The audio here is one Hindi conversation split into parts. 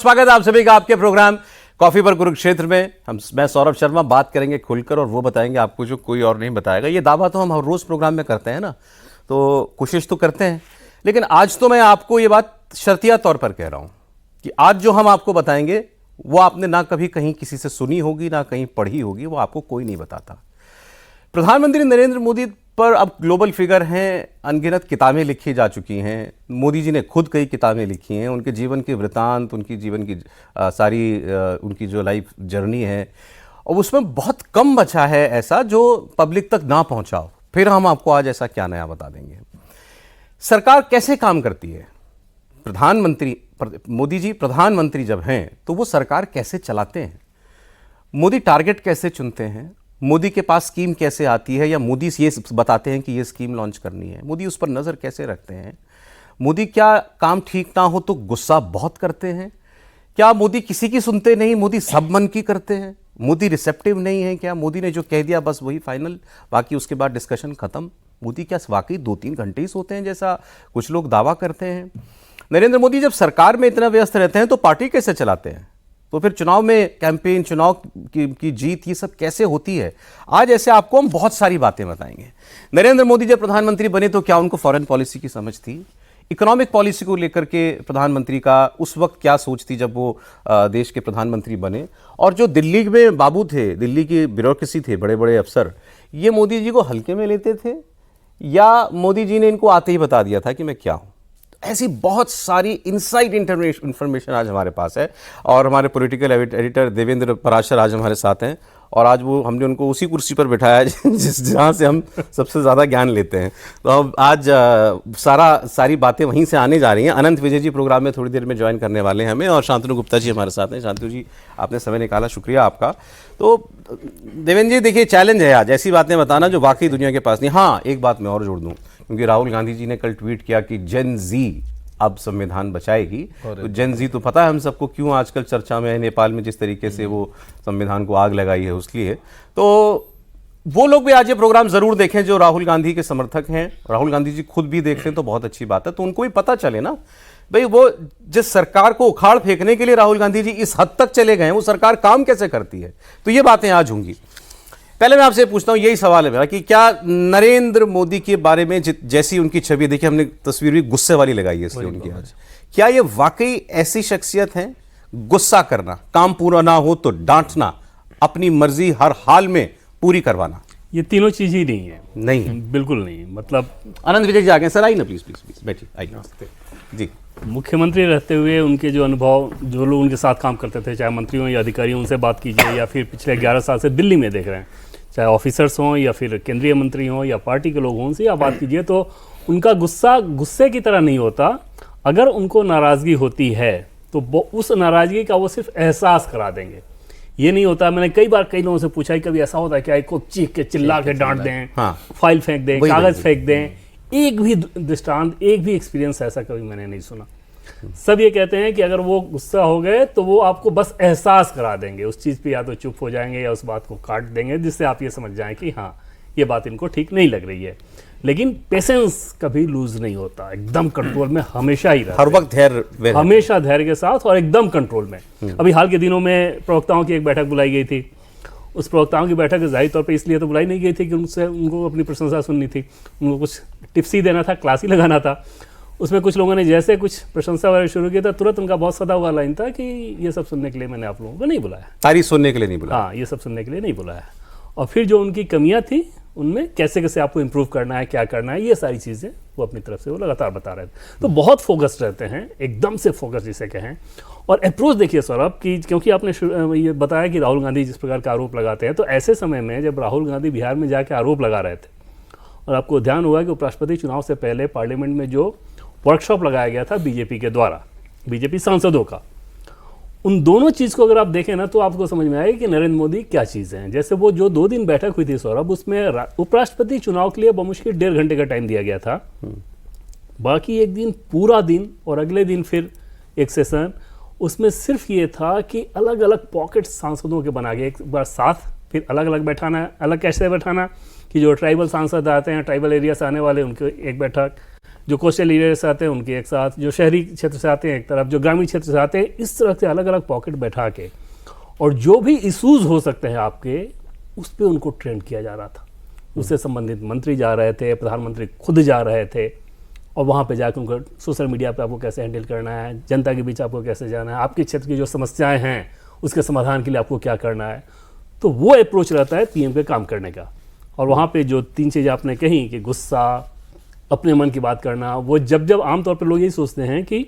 स्वागत है आप सभी का आपके प्रोग्राम कॉफी पर कुरुक्षेत्र में। मैं सौरभ शर्मा बात करेंगे खुलकर और वो बताएंगे आपको जो कोई और नहीं बताएगा। ये दावा तो हम हर रोज प्रोग्राम में करते हैं ना, तो कोशिश तो करते हैं, लेकिन आज तो मैं आपको ये बात शर्तिया तौर पर कह रहा हूं कि आज जो हम आपको बताएंगे वो आपने ना कभी कहीं किसी से सुनी होगी ना कहीं पढ़ी होगी, वो आपको कोई नहीं बताता। प्रधानमंत्री नरेंद्र मोदी पर अब ग्लोबल फिगर हैं, अनगिनत किताबें लिखी जा चुकी हैं। मोदी जी ने खुद कई किताबें लिखी हैं, उनके जीवन के वृतांत, उनकी जीवन की उनकी जो लाइफ जर्नी है, और उसमें बहुत कम बचा है ऐसा जो पब्लिक तक ना पहुंचा हो। फिर हम आपको आज ऐसा क्या नया बता देंगे। सरकार कैसे काम करती है, प्रधानमंत्री मोदी जी प्रधानमंत्री जब हैं तो वो सरकार कैसे चलाते हैं, मोदी टारगेट कैसे चुनते हैं, मोदी के पास स्कीम कैसे आती है, या मोदी ये बताते हैं कि ये स्कीम लॉन्च करनी है, मोदी उस पर नज़र कैसे रखते हैं, मोदी क्या काम ठीक ना हो तो गुस्सा बहुत करते हैं, क्या मोदी किसी की सुनते नहीं, मोदी सब मन की करते हैं, मोदी रिसेप्टिव नहीं है, क्या मोदी ने जो कह दिया बस वही फाइनल, बाकी उसके बाद डिस्कशन खत्म। मोदी क्या वाकई 2-3 घंटे ही सोते हैं जैसा कुछ लोग दावा करते हैं। नरेंद्र मोदी जब सरकार में इतना व्यस्त रहते हैं तो पार्टी कैसे चलाते हैं, तो फिर चुनाव में कैंपेन, चुनाव की जीत, ये सब कैसे होती है। आज ऐसे आपको हम बहुत सारी बातें बताएंगे। नरेंद्र मोदी जब प्रधानमंत्री बने तो क्या उनको फॉरेन पॉलिसी की समझ थी, इकोनॉमिक पॉलिसी को लेकर के प्रधानमंत्री का उस वक्त क्या सोच थी जब वो देश के प्रधानमंत्री बने, और जो दिल्ली में बाबू थे, दिल्ली की ब्यूरोक्रेसी थे, बड़े बड़े अफसर, ये मोदी जी को हल्के में लेते थे या मोदी जी ने इनको आते ही बता दिया था कि मैं क्या हूँ। ऐसी बहुत सारी इनसाइड इंफॉर्मेशन आज हमारे पास है, और हमारे पॉलिटिकल एडिटर देवेंद्र पराशर आज हमारे साथ हैं, और आज वो हमने उनको उसी कुर्सी पर बिठाया जहाँ से हम सबसे ज़्यादा ज्ञान लेते हैं। तो अब आज सारी बातें वहीं से आने जा रही हैं। अनंत विजय जी प्रोग्राम में थोड़ी देर में ज्वाइन करने वाले हैं हमें, और शांतनु गुप्ता जी हमारे साथ हैं। शांतनु जी, आपने समय निकाला, शुक्रिया आपका। तो देवेंद्र जी, देखिए चैलेंज है आज ऐसी बातें बताना जो वाकई दुनिया के पास नहीं। हाँ, एक बात मैं और जोड़ दूँ, क्योंकि राहुल गांधी जी ने कल ट्वीट किया कि जेन जी अब संविधान बचाएगी। तो जेन जी तो पता है हम सबको क्यों आजकल चर्चा में है, नेपाल में जिस तरीके से वो संविधान को आग लगाई है उसके लिए। तो वो लोग भी आज ये प्रोग्राम जरूर देखें जो राहुल गांधी के समर्थक हैं। राहुल गांधी जी खुद भी देख लें तो बहुत अच्छी बात है, तो उनको भी पता चले ना भाई, वो जिस सरकार को उखाड़ फेंकने के लिए राहुल गांधी जी इस हद तक चले गए, वो सरकार काम कैसे करती है। तो ये बातें आज होंगी। पहले मैं आपसे पूछता हूं, यही सवाल है मेरा कि क्या नरेंद्र मोदी के बारे में जैसी उनकी छवि देखिए, हमने तस्वीर भी गुस्से वाली लगाई है इसलिए उनकी आज, क्या ये वाकई ऐसी शख्सियत है, गुस्सा करना, काम पूरा ना हो तो डांटना, अपनी मर्जी हर हाल में पूरी करवाना, ये तीनों चीज ही नहीं है? नहीं, बिल्कुल नहीं। मतलब आनंद विजय जी आ गए, सर आइए ना, प्लीज प्लीज बैठिए, आइए जी। मुख्यमंत्री रहते हुए उनके जो अनुभव, जो लोग उनके साथ काम करते थे, चाहे मंत्री हों या अधिकारी हों, उनसे बात कीजिए, या फिर पिछले 11 साल से दिल्ली में देख रहे हैं, चाहे ऑफिसर्स हों या फिर केंद्रीय मंत्री हों या पार्टी के लोग हों, उनसे आप बात कीजिए तो उनका गुस्सा गुस्से की तरह नहीं होता। अगर उनको नाराज़गी होती है तो उस नाराज़गी का वो सिर्फ एहसास करा देंगे। ये नहीं होता, मैंने कई बार कई लोगों से पूछा है कभी ऐसा होता है क्या, एक को चीख के चिल्ला के डांट दें, हाँ, फाइल फेंक दें, कागज़ फेंक दें। एक भी दृष्टांत, एक भी एक्सपीरियंस ऐसा कभी मैंने नहीं सुना। सब ये कहते हैं कि अगर वो गुस्सा हो गए तो वो आपको बस एहसास करा देंगे, उस चीज़ पे या तो चुप हो जाएंगे या उस बात को काट देंगे, जिससे आप ये समझ जाएं कि हाँ, ये बात इनको ठीक नहीं लग रही है। लेकिन पेशेंस कभी लूज नहीं होता, एकदम कंट्रोल में हमेशा ही रहता, हर वक्त धैर्य, हमेशा धैर्य के साथ और एकदम कंट्रोल में। अभी हाल के दिनों में प्रवक्ताओं की एक बैठक बुलाई गई थी। उस प्रवक्ताओं की बैठक जाहिर तौर पे इसलिए तो बुलाई नहीं गई थी कि उनको अपनी प्रशंसा सुननी थी, उनको कुछ टिप्स ही देना था, क्लास ही लगाना था। उसमें कुछ लोगों ने जैसे कुछ प्रशंसा वगैरह शुरू किया था, तुरंत उनका बहुत सदा हुआ लाइन था कि ये सब सुनने के लिए मैंने आप लोगों को नहीं बुलाया, तारीफ सुनने के लिए नहीं बुलाया। हाँ, ये सब सुनने के लिए नहीं बुलाया। और फिर जो उनकी कमियां थी उनमें कैसे कैसे आपको इम्प्रूव करना है, क्या करना है, ये सारी चीज़ें वो अपनी तरफ से वो लगातार बता रहे थे। तो बहुत फोकस्ड रहते हैं, एकदम से फोकस जिसे कहें। और अप्रोच देखिए सौरभ की, क्योंकि आपने ये बताया कि राहुल गांधी जिस प्रकार का आरोप लगाते हैं, तो ऐसे समय में जब राहुल गांधी बिहार में जाके आरोप लगा रहे थे, और आपको ध्यान होगा कि उपराष्ट्रपति चुनाव से पहले पार्लियामेंट में जो वर्कशॉप लगाया गया था बीजेपी के द्वारा, बीजेपी सांसदों का, उन दोनों चीज़ को अगर आप देखें ना तो आपको समझ में आएगा कि नरेंद्र मोदी क्या चीज़ हैं। जैसे वो जो 2 दिन बैठक हुई थी सौरभ, उसमें उपराष्ट्रपति चुनाव के लिए बमुश्किल 1.5 घंटे का टाइम दिया गया था। बाकी एक दिन पूरा दिन और अगले दिन फिर एक सेशन, उसमें सिर्फ ये था कि अलग अलग पॉकेट सांसदों के बना के एक बार साथ, फिर अलग अलग बैठाना, अलग कैसे बैठाना कि जो ट्राइबल सांसद आते हैं, ट्राइबल एरिया से आने वाले, उनके एक बैठक, जो कोस्टल एरिया से आते हैं उनके एक साथ, जो शहरी क्षेत्र से आते हैं एक तरफ, जो ग्रामीण क्षेत्र से आते हैं, इस तरह से अलग अलग पॉकेट बैठा के और जो भी इश्यूज हो सकते हैं आपके, उस पर उनको ट्रेंड किया जा रहा था। उससे संबंधित मंत्री जा रहे थे, प्रधानमंत्री खुद जा रहे थे और वहाँ पे जाकर उनको सोशल मीडिया पे आपको कैसे हैंडल करना है, जनता के बीच आपको कैसे जाना है, आपके क्षेत्र की जो समस्याएं हैं उसके समाधान के लिए आपको क्या करना है। तो वो अप्रोच रहता है पीएम के काम करने का। और वहाँ पे जो 3 चीज़ें आपने कही कि गुस्सा, अपने मन की बात करना, वो जब आमतौर पर लोग यही सोचते हैं कि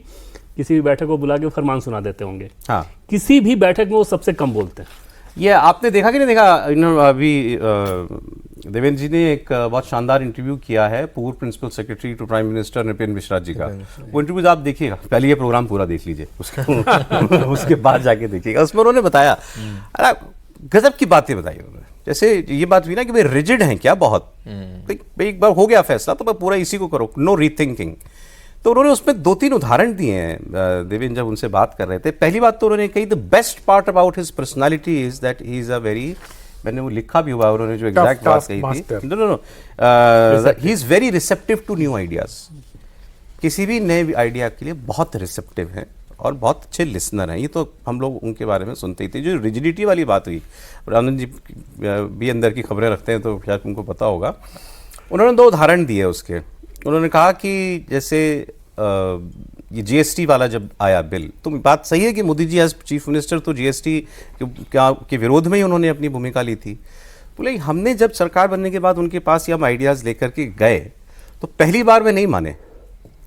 किसी भी बैठक को बुला के फरमान सुना देते होंगे। हाँ, किसी भी बैठक में वो सबसे कम बोलते हैं। ये आपने देखा कि नहीं देखा, अभी देवेंद्र जी ने एक बहुत शानदार इंटरव्यू किया है पूर्व principal secretary to prime minister Nripendra Mishra ji का। वो इंटरव्यू आप देखिएगा, पहले ये प्रोग्राम पूरा देख लीजिए, उसके बाद जाके देखिएगा। उसमें उन्होंने बताया, अरे गजब की बातें बताई उन्होंने। जैसे ये बात हुई ना कि भाई रिजिड हैं क्या बहुत, भाई एक बार हो गया फैसला तो पूरा इसी को करो, नो रीथिंकिंग। तो उन्होंने उसमें 2-3 उदाहरण दिए हैं देवेंद्र जब उनसे बात कर रहे थे। पहली बात तो उन्होंने कही, the best part about his personality is that he is a very, मैंने वो लिखा भी हुआ उन्होंने जो एग्जैक्ट बात कही थी, no he is very receptive to new ideas. किसी भी नए आइडिया के लिए बहुत रिसेप्टिव हैं और बहुत अच्छे लिसनर हैं। ये तो हम लोग उनके बारे में सुनते ही थे। जो रिजिडिटी वाली बात हुई, आनंद जी भी अंदर की खबरें रखते हैं तो शायद उनको पता होगा। उन्होंने 2 उदाहरण दिए उसके। उन्होंने कहा कि जैसे ये जीएसटी वाला जब आया बिल, तो बात सही है कि Modi ji as chief minister तो जीएसटी के विरोध में ही उन्होंने अपनी भूमिका ली थी। बोले हमने जब सरकार बनने के बाद उनके पास ये हम आइडियाज़ लेकर के गए तो पहली बार में नहीं माने,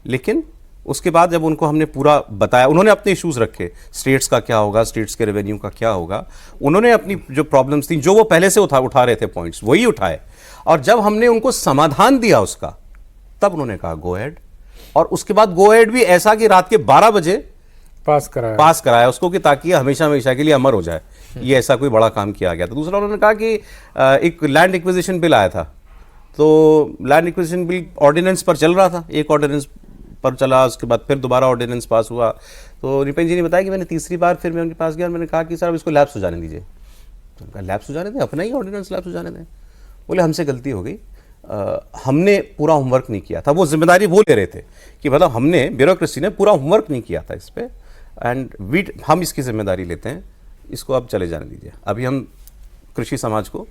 लेकिन उसके बाद जब उनको हमने पूरा बताया, उन्होंने अपने इश्यूज रखे, स्टेट्स का क्या होगा, स्टेट्स के रेवेन्यू का क्या होगा, उन्होंने अपनी जो प्रॉब्लम्स थी, जो वो पहले से उठा रहे थे पॉइंट्स, वही उठाए। और जब हमने उनको समाधान दिया उसका, तब उन्होंने कहा गो अहेड। और उसके बाद गो अहेड भी ऐसा कि रात के 12 बजे पास कराया उसको, कि ताकि हमेशा हमेशा के लिए अमर हो जाए। ये ऐसा कोई बड़ा काम किया गया था। दूसरा उन्होंने कहा कि एक लैंड एक्विजिशन बिल आया था, तो लैंड एक्विजिशन बिल ऑर्डिनेंस पर चल रहा था, एक ऑर्डिनेंस पर चला, उसके बाद फिर दोबारा ऑर्डिनेंस पास हुआ। तो नृपेंद्र जी ने बताया कि मैंने तीसरी बार फिर मैं उनके पास गया और मैंने कहा कि सर अब इसको लैप्स हो जाने दीजिए। तो उनका लैप्स हो जाने दें, अपना ही ऑर्डिनेंस लैप्स हो जाने दें। बोले हमसे गलती हो गई, हमने पूरा होमवर्क नहीं किया था। वो जिम्मेदारी वो ले रहे थे कि मतलब हमने, ब्यूरोक्रेसी ने पूरा होमवर्क नहीं किया था इस पर, एंड हम इसकी जिम्मेदारी लेते हैं, इसको अब चले जाने दीजिए। अभी हम कृषि समाज को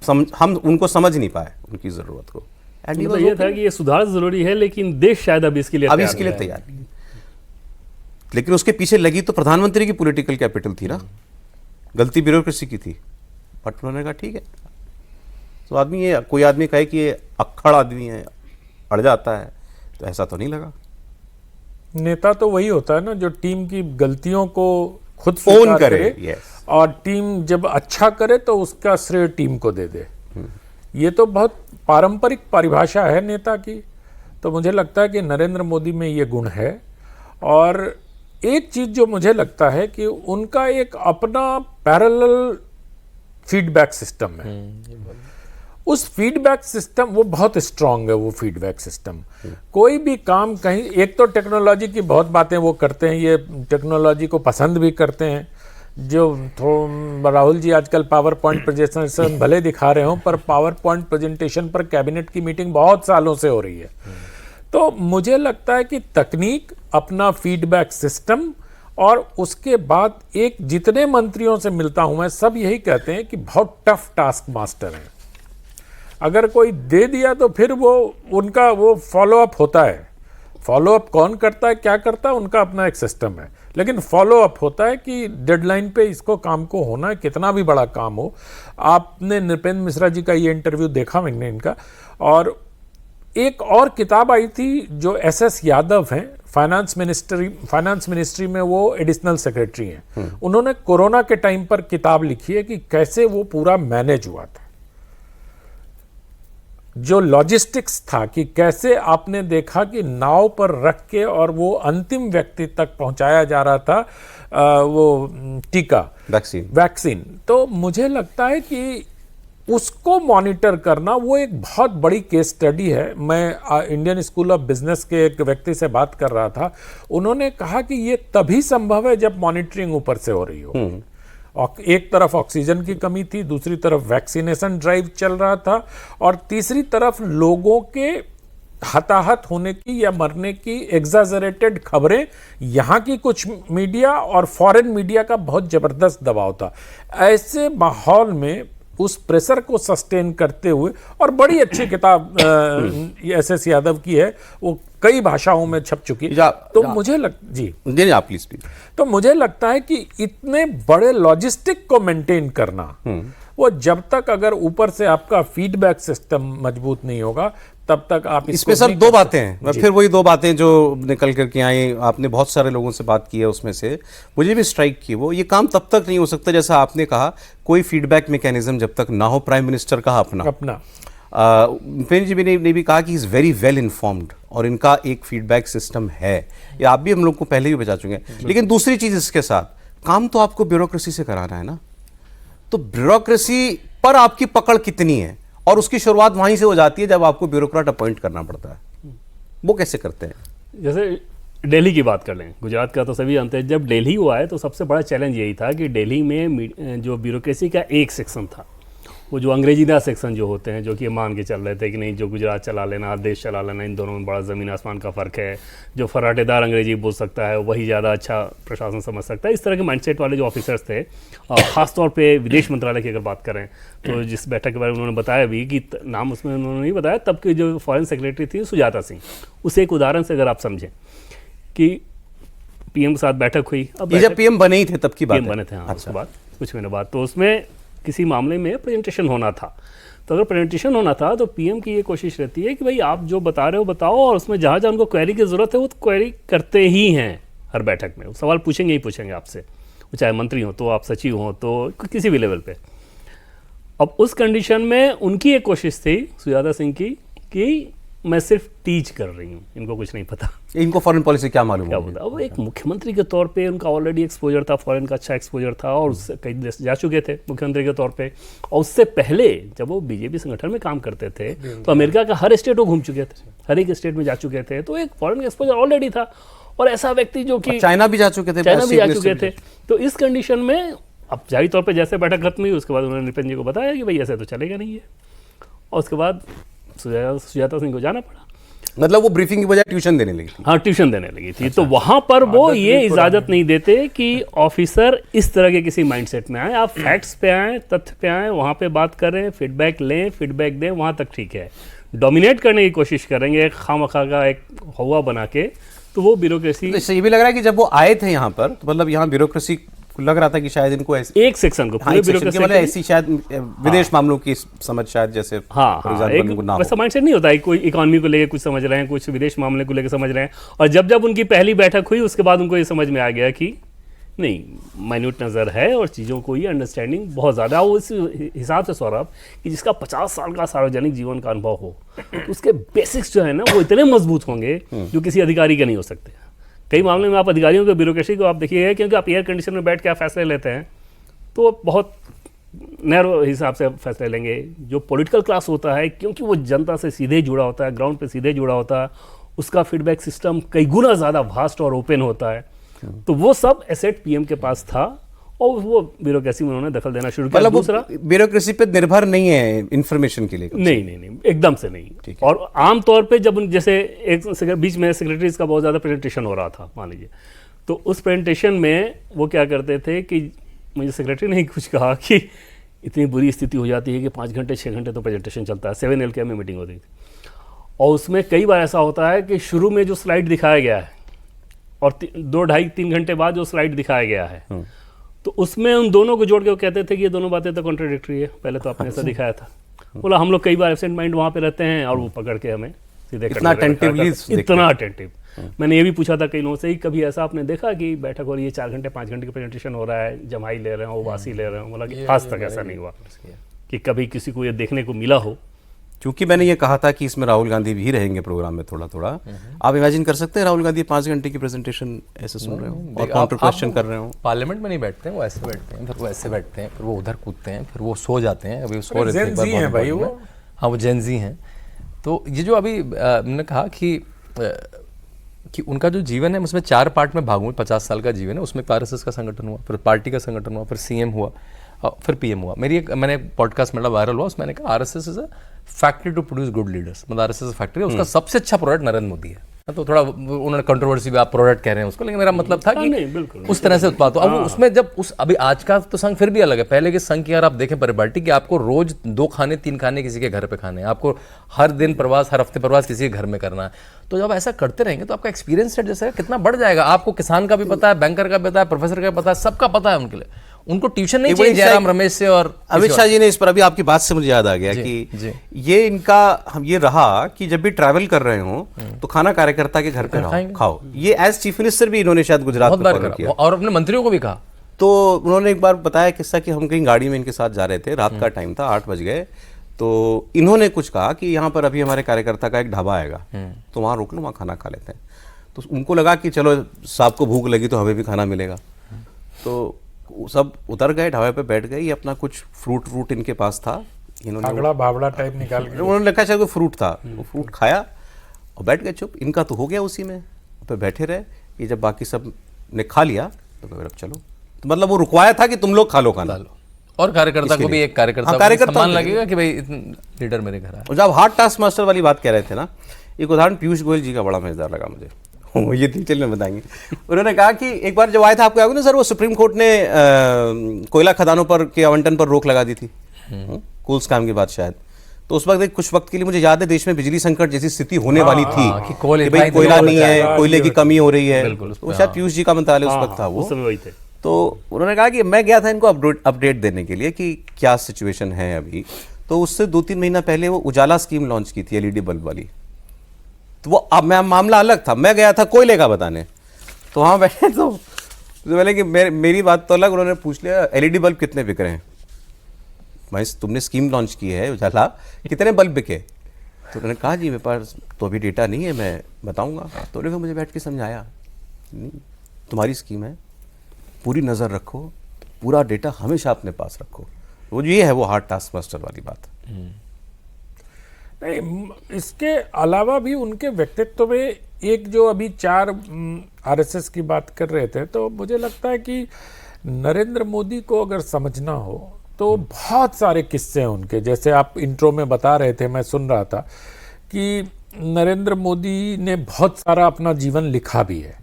हम उनको समझ नहीं पाए उनकी ज़रूरत को। मतलब ये था कि ये सुधार जरूरी है, लेकिन देश शायद अभी इसके लिए तैयार नहीं। लेकिन उसके पीछे लगी तो प्रधानमंत्री की पॉलिटिकल कैपिटल थी ना, गलती ब्यूरोक्रेसी की थी। बट उन्होंने कहा ठीक है। तो आदमी, ये कोई आदमी कहे कि ये अक्खड़ आदमी है, अड़ जाता है, तो ऐसा तो नहीं लगा। नेता तो वही होता है ना जो टीम की गलतियों को खुद फोन करे और टीम जब अच्छा करे तो उसका श्रेय टीम को दे दे। ये तो बहुत पारंपरिक परिभाषा है नेता की। तो मुझे लगता है कि नरेंद्र मोदी में ये गुण है। और एक चीज़ जो मुझे लगता है कि उनका एक अपना पैरेलल फीडबैक सिस्टम है। उस फीडबैक सिस्टम वो बहुत स्ट्रांग है। वो फीडबैक सिस्टम कोई भी काम कहीं, एक तो टेक्नोलॉजी की बहुत बातें वो करते हैं, ये टेक्नोलॉजी को पसंद भी करते हैं। जो राहुल जी आजकल पावर पॉइंट प्रेजेंटेशन भले दिखा रहे हो, पर पावर पॉइंट प्रेजेंटेशन पर कैबिनेट की मीटिंग बहुत सालों से हो रही है। तो मुझे लगता है कि तकनीक, अपना फीडबैक सिस्टम, और उसके बाद एक, जितने मंत्रियों से मिलता हूं मैं सब यही कहते हैं कि बहुत टफ टास्क मास्टर हैं। अगर कोई दे दिया तो फिर वो उनका वो फॉलोअप होता है। फॉलोअप कौन करता है, क्या करता है, उनका अपना एक सिस्टम है। लेकिन फॉलोअप होता है कि डेडलाइन पे इसको काम को होना है, कितना भी बड़ा काम हो। आपने नृपेंद्र मिश्रा जी का ये इंटरव्यू देखा मैंने इनका। और एक और किताब आई थी जो एसएस यादव हैं, फाइनेंस मिनिस्ट्री में वो एडिशनल सेक्रेटरी हैं। उन्होंने कोरोना के टाइम पर किताब लिखी है कि कैसे वो पूरा मैनेज हुआ था, जो लॉजिस्टिक्स था, कि कैसे आपने देखा कि नाव पर रख के और वो अंतिम व्यक्ति तक पहुंचाया जा रहा था वो टीका, वैक्सीन। तो मुझे लगता है कि उसको मॉनिटर करना वो एक बहुत बड़ी केस स्टडी है। मैं इंडियन स्कूल ऑफ बिजनेस के एक व्यक्ति से बात कर रहा था, उन्होंने कहा कि ये तभी संभव है जब मॉनिटरिंग ऊपर से हो रही हो। एक तरफ ऑक्सीजन की कमी थी, दूसरी तरफ वैक्सीनेशन ड्राइव चल रहा था, और तीसरी तरफ लोगों के हताहत होने की या मरने की एग्जाजरेटेड खबरें, यहाँ की कुछ मीडिया और फॉरेन मीडिया का बहुत जबरदस्त दबाव था। ऐसे माहौल में उस प्रेशर को सस्टेन करते हुए, और बड़ी अच्छी किताब एस.एस. यादव की है, वो कई भाषाओं में छप चुकी है। तो मुझे जी आप प्लीज। तो मुझे लगता है कि इतने बड़े लॉजिस्टिक को मेंटेन करना, वो जब तक अगर ऊपर से आपका फीडबैक सिस्टम मजबूत नहीं होगा तब तक आप इसमें सर दो बातें हैं, फिर वही दो बातें जो निकल करके आई, आपने बहुत सारे लोगों से बात की है, उसमें से मुझे भी स्ट्राइक की, वो ये काम तब तक नहीं हो सकता जैसा आपने कहा, कोई फीडबैक मैकेनिज्म जब तक ना हो प्राइम मिनिस्टर का अपना पेन जी ने भी कहा कि इज़ वेरी वेल इन्फॉर्म्ड और इनका एक फीडबैक सिस्टम है, ये आप भी हम लोग को पहले भी बता चुके हैं। लेकिन दूसरी चीज़ इसके साथ, काम तो आपको ब्यूरोक्रेसी से कराना है ना, तो ब्यूरोक्रेसी पर आपकी पकड़ कितनी है, और उसकी शुरुआत वहीं से हो जाती है जब आपको ब्यूरोक्रेट अपॉइंट करना पड़ता है, वो कैसे करते हैं? जैसे दिल्ली की बात कर लें, गुजरात का तो सभी जानते हैं, जब दिल्ली हुआ है तो सबसे बड़ा चैलेंज यही था कि दिल्ली में जो ब्यूरोक्रेसी का एक सेक्शन था, वो जो अंग्रेजीदा सेक्शन जो होते हैं, जो कि मान के चल रहे थे कि नहीं जो गुजरात चला लेना, देश चला लेना, इन दोनों में बड़ा ज़मीन आसमान का फ़र्क है, जो फराटेदार अंग्रेजी बोल सकता है वही ज़्यादा अच्छा प्रशासन समझ सकता है, इस तरह के माइंडसेट वाले जो ऑफिसर्स थे, ख़ासतौर पे विदेश मंत्रालय की अगर बात करें तो जिस बैठक के बारे में उन्होंने बताया भी कि नाम उसमें उन्होंने नहीं बताया, तब की जो फॉरेन सेक्रेटरी थी सुजाता सिंह, उसे एक उदाहरण से अगर आप समझें कि पीएम के साथ बैठक हुई, अब जब पीएम बने ही थे तब की बात पीएम बने थे, हाँ, उसके बाद कुछ महीने बाद, तो उसमें किसी मामले में प्रेजेंटेशन होना था, तो अगर प्रेजेंटेशन होना था तो पीएम की ये कोशिश रहती है कि भाई आप जो बता रहे हो बताओ, और उसमें जहाँ जहाँ उनको क्वेरी की ज़रूरत है वो तो क्वेरी करते ही हैं हर बैठक में, वो सवाल पूछेंगे ही पूछेंगे आपसे, वो चाहे मंत्री हो तो आप सचिव हो तो किसी भी लेवल पे। अब उस कंडीशन में उनकी एक कोशिश थी सुजाता सिंह की कि मैं सिर्फ टीच कर रही हूँ, इनको कुछ नहीं पता, इनको फॉरेन पॉलिसी क्या मालूम क्या होता। अब एक मुख्यमंत्री के तौर पे उनका ऑलरेडी एक्सपोजर था, फॉरेन का अच्छा एक्सपोजर था, और उससे कई देश जा चुके थे मुख्यमंत्री के तौर पे, और उससे पहले जब वो बीजेपी संगठन में काम करते थे तो अमेरिका का हर स्टेट वो घूम चुके थे, हर एक स्टेट में जा चुके थे, तो एक फॉरेन का एक्सपोजर ऑलरेडी था। और ऐसा व्यक्ति जो कि चाइना भी जा चुके थे, तो इस कंडीशन में अब जाहिर तौर पर जैसे बैठक खत्म हुई उसके बाद उन्होंने नितिन जी को बताया कि भाई ऐसे तो चलेगा नहीं है, और उसके बाद सुजाता सिंह को जाना पड़ा, मतलब वो ब्रीफिंग की बजाय ट्यूशन देने लगी थी। हाँ, ट्यूशन देने लगी थी। तो वहां पर वो ये इजाजत नहीं देते कि ऑफिसर इस तरह के किसी माइंडसेट में आए, आप फैक्ट्स पे आए, तथ्य पे आए, वहां पे बात करें, फीडबैक लें, फीडबैक दें, वहां तक ठीक है। डोमिनेट करने की कोशिश करेंगे खामखा का एक हवा बना के, तो वो ब्यूरोक्रेसी। तो ये भी लग रहा है कि जब वो आए थे यहाँ पर तो मतलब यहाँ ब्यूरोक्रेसी लग रहा था कि शायद इनको ऐसे एक सेक्शन को पूरे ब्यूरोक्रेसी मतलब ऐसी शायद विदेश मामलों की समझ शायद जैसे वैसा माइंडसेट नहीं होता है, कोई इकोनॉमी को लेकर कुछ समझ रहे हैं, कुछ विदेश मामले को लेकर समझ रहे हैं, और जब जब उनकी पहली बैठक हुई उसके बाद उनको ये समझ में आ गया कि नहीं, माइन्यूट नज़र है और चीज़ों को ये अंडरस्टैंडिंग बहुत ज़्यादा हो। इस हिसाब से सौरभ कि जिसका 50 साल का सार्वजनिक जीवन का अनुभव हो, तो उसके बेसिक्स जो है ना वो इतने मजबूत होंगे जो किसी अधिकारी के नहीं हो सकते। कई मामले में आप अधिकारियों के ब्यूरोक्रेसी को आप देखिए, क्योंकि आप एयर कंडीशन में बैठ के आप फैसले लेते हैं तो बहुत नैरो हिसाब से फैसले लेंगे। जो पॉलिटिकल क्लास होता है, क्योंकि वो जनता से सीधे जुड़ा होता है, ग्राउंड पे सीधे जुड़ा होता है, उसका फीडबैक सिस्टम कई गुना ज़्यादा वास्ट और ओपन होता है। तो वो सब एसेट पीएम के पास था और वो ब्यूरोक्रेसी में उन्होंने दखल देना शुरू किया। दूसरा, ब्यूरोक्रेसी पे निर्भर नहीं है इन्फॉर्मेशन के लिए। नहीं, एकदम से नहीं। और आमतौर पे जब जैसे एक बीच में सेक्रेटरीज का बहुत ज़्यादा प्रेजेंटेशन हो रहा था मान लीजिए, तो उस प्रेजेंटेशन में वो क्या करते थे कि मुझे सेक्रेटरी ने कुछ कहा कि इतनी बुरी स्थिति हो जाती है कि 5 घंटे 6 घंटे तो प्रेजेंटेशन चलता है। 7LK में मीटिंग होती थी और उसमें कई बार ऐसा होता है कि शुरू में जो स्लाइड दिखाया गया है और 2 ढाई 3 घंटे बाद जो स्लाइड दिखाया गया है, तो उसमें उन दोनों को जोड़ के वो कहते थे कि ये दोनों बातें तो कॉन्ट्राडिक्टरी है, पहले तो आपने ऐसा दिखाया था। बोला हम लोग कई बार एब्सेंट माइंड वहाँ पे रहते हैं और वो पकड़ के हमें सीधे इतना अटेंटिव। मैंने ये भी पूछा था कई लोगों से, कभी ऐसा आपने देखा कि बैठक हो रही है 4 घंटे 5 घंटे की प्रेजेंटेशन हो रहा है, जमाई ले रहे हो, वासी ले रहे हो? बोला कि आज तक ऐसा नहीं हुआ कि कभी किसी को ये देखने को मिला हो। क्योंकि मैंने ये कहा था कि इसमें राहुल गांधी भी रहेंगे प्रोग्राम में थोड़ा थोड़ा। आप इमेजिन कर सकते हैं राहुल गांधी 5 घंटे की प्रेजेंटेशन ऐसे सुन रहे हो और काउंटर क्वेश्चन कर रहे हो। पार्लियामेंट में नहीं बैठते हैं, वो ऐसे बैठते हैं, फिर वो ऐसे बैठते हैं, फिर वो उधर कूदते हैं, फिर वो सो जाते हैं। अभी सो रहे थे भाई वो, हाँ वो जेनजी हैं। तो ये जो अभी मैंने कहा कि उनका जो जीवन है उसमें 4 पार्ट में भागूं। 50 साल का जीवन है, उसमें RSS का संगठन हुआ, फिर पार्टी का संगठन हुआ, फिर CM हुआ, फिर PM हुआ। मैंने एक पॉडकास्ट मतलब वायरल हुआ, उसमें मैंने कहा RSS is a factory to produce good leaders, मतलब आरएसएस फैक्ट्री, उसका सबसे अच्छा प्रोडक्ट नरेंद्र मोदी है। तो थोड़ा उन्होंने कंट्रोवर्सी भी, आप प्रोडक्ट कह रहे हैं उसको, लेकिन मेरा मतलब था कि नहीं, बिल्कुल उस तरह से उत्पाद। तो अब उसमें जब उस अभी आज का तो संघ फिर भी अलग है। पहले के संघ की अगर आप देखें परिपाटी कि आपको रोज 2 खाने 3 खाने किसी के घर पे खाने हैं, आपको हर दिन प्रवास, हर हफ्ते प्रवास किसी के घर में करना है। तो जब ऐसा करते रहेंगे तो आपका एक्सपीरियंस सेट जैसे कितना बढ़ जाएगा। आपको किसान का भी पता है, बैंकर का भी पता है, प्रोफेसर का भी पता है, सबका पता है उनके लिए। उनको ट्यूशन नहीं चाहिए जयराम रमेश से और अमित शाह जी ने इस पर, अभी आपकी बात से मुझे याद आ गया कि ये इनका हम ये रहा कि जब भी ट्रैवल कर रहे हो तो खाना कार्यकर्ता के घर पे खाओ। ये एज चीफ मिनिस्टर भी इन्होंने शायद गुजरात में फॉलो किया और अपने मंत्रियों को भी कहा। तो उन्होंने एक बार बताया किस्सा कि हम कहीं गाड़ी में इनके साथ जा रहे थे, रात का टाइम था, 8 बज गए, तो इन्होंने कुछ कहा कि यहाँ पर अभी हमारे कार्यकर्ता का एक ढाबा आएगा, तो वहाँ रुक लो, वहाँ खाना खा लेते हैं। तो उनको लगा कि चलो साहब को भूख लगी तो हमें भी खाना मिलेगा। तो सब उतर गए, ढाबे पे बैठ गए, ये अपना कुछ फ्रूट इनके पास था, इन्होंने आगड़ा भावड़ा टाइप निकाल के उन्होंने लिखा शायद कोई फ्रूट था, वो फ्रूट खाया और बैठ गए चुप। इनका तो हो गया उसी में, पे बैठे रहे। ये जब बाकी सब ने खा लिया तो फिर अब चलो, तो मतलब वो रुकवाया था कि तुम लोग खा लो खाना। और कार्यकर्ता को भी, एक कार्यकर्ता सम्मान लगेगा कि भाई लीडर मेरे घर आया। और जब हार्ड टास्क मास्टर वाली बात कह रहे थे ना, एक उदाहरण पीयूष गोयल जी का बड़ा मजेदार लगा मुझे, ये डिटेल में बताएंगे। उन्होंने कहा कि एक बार जब आया था, आपको याद है ना सर, वो सुप्रीम कोर्ट ने कोयला खदानों पर के आवंटन पर रोक लगा दी थी, कोल स्कैम के बाद शायद। तो उस वक्त कुछ वक्त के लिए मुझे याद है देश में बिजली संकट जैसी स्थिति होने वाली थी कि भाई कोयला नहीं है, कोयले की कमी हो रही है। तो शायद पीयूष जी का मंत्रालय उस वक्त था वो। तो उन्होंने कहा कि मैं गया था इनको अपडेट देने के लिए कि क्या सिचुएशन है अभी। तो उससे 2-3 महीना पहले वो उजाला स्कीम लॉन्च की थी, एलईडी बल्ब वाली। तो वो अब मैं मामला अलग था, मैं गया था कोयले का बताने, तो वहाँ बैठे तो बोले कि मेरी बात तो अलग। उन्होंने पूछ लिया एलईडी बल्ब कितने बिक रहे हैं, भाई तुमने स्कीम लॉन्च की है उजाला, कितने बल्ब बिके? तो उन्होंने कहा जी मेरे पास तो अभी डेटा नहीं है, मैं बताऊंगा। तो उन्होंने मुझे बैठ के समझाया, तुम्हारी स्कीम है, पूरी नज़र रखो, पूरा डेटा हमेशा अपने पास रखो। वो ये है वो हार्ड टास्क मास्टर वाली बात। नहीं, इसके अलावा भी उनके व्यक्तित्व में एक जो अभी 4 आरएसएस की बात कर रहे थे, तो मुझे लगता है कि नरेंद्र मोदी को अगर समझना हो तो बहुत सारे किस्से हैं उनके। जैसे आप इंट्रो में बता रहे थे, मैं सुन रहा था कि नरेंद्र मोदी ने बहुत सारा अपना जीवन लिखा भी है।